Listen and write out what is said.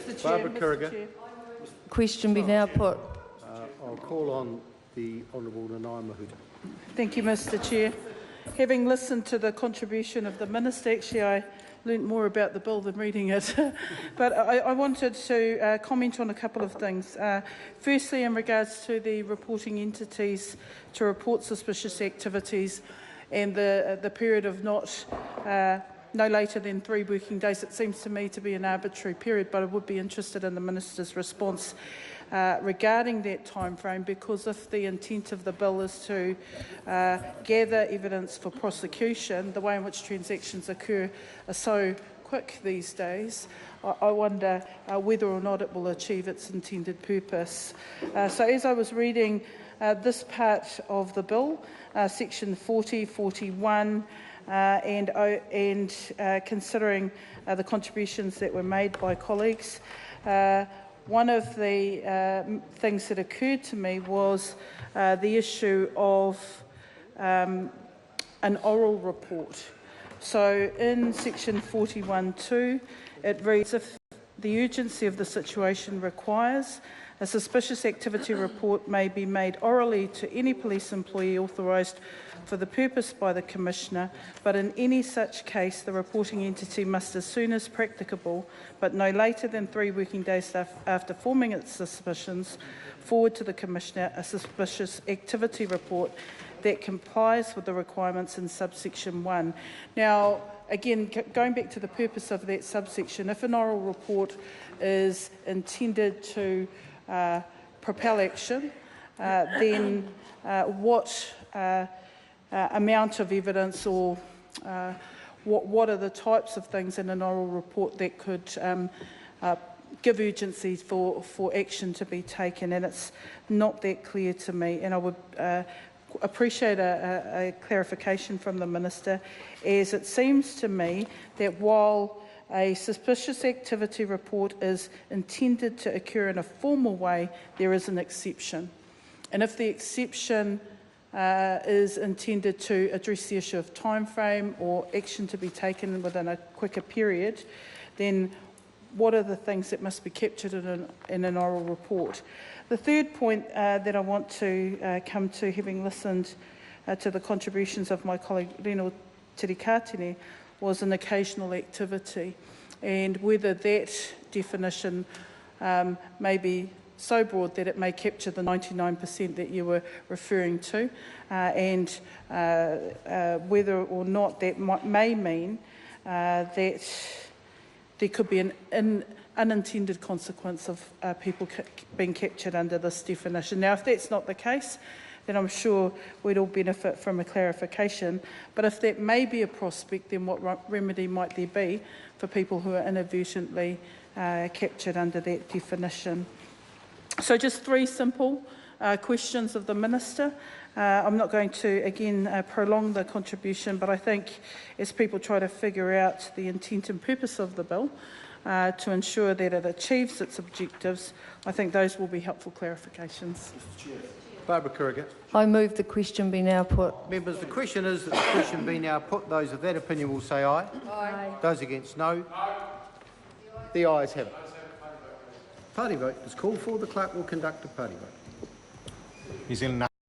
Mr. Chair, Barbara Kuriger. Question be now put. I'll call on the Honourable Nanaia Mahuta. Thank you, Mr. Chair. Having listened to the contribution of the Minister, actually I learnt more about the bill than reading it. But I wanted to comment on a couple of things. Firstly, in regards to the reporting entities to report suspicious activities and the period of no later than 3 working days. It seems to me to be an arbitrary period, but I would be interested in the Minister's response regarding that time frame, because if the intent of the bill is to gather evidence for prosecution, the way in which transactions occur are so quick these days, I wonder whether or not it will achieve its intended purpose. So as I was reading this part of the bill, section 40, 41, and considering the contributions that were made by colleagues, one of the things that occurred to me was the issue of an oral report. So in section 41(2), it reads, if the urgency of the situation requires, a suspicious activity report may be made orally to any police employee authorised for the purpose by the Commissioner, but in any such case the reporting entity must, as soon as practicable, but no later than 3 working days after forming its suspicions, forward to the Commissioner a suspicious activity report that complies with the requirements in subsection 1. Now, again, going back to the purpose of that subsection, if an oral report is intended to propel action, then what amount of evidence or what are the types of things in an oral report that could give urgency for action to be taken, and it's not that clear to me, and I would appreciate a clarification from the Minister, as it seems to me that while a suspicious activity report is intended to occur in a formal way, there is an exception. And if the exception is intended to address the issue of time frame or action to be taken within a quicker period, then what are the things that must be captured in an oral report? The third point that I want to come to, having listened to the contributions of my colleague Reno Tirikatene, was an occasional activity, and whether that definition may be so broad that it may capture the 99% that you were referring to, and whether or not that may mean that there could be an unintended consequence of people being captured under this definition. Now, if that's not the case, then I'm sure we'd all benefit from a clarification. But if that may be a prospect, then what remedy might there be for people who are inadvertently captured under that definition? So just 3 simple questions of the Minister. I'm not going to, again, prolong the contribution, but I think as people try to figure out the intent and purpose of the bill to ensure that it achieves its objectives, I think those will be helpful clarifications. Mr. Chair. Barbara Kuriger. I move the question be now put. Members, the question is that the question be now put. Those of that opinion will say aye. Aye. Those against, no. The ayes have it. Party vote is called for. The clerk will conduct a party vote. New Zealand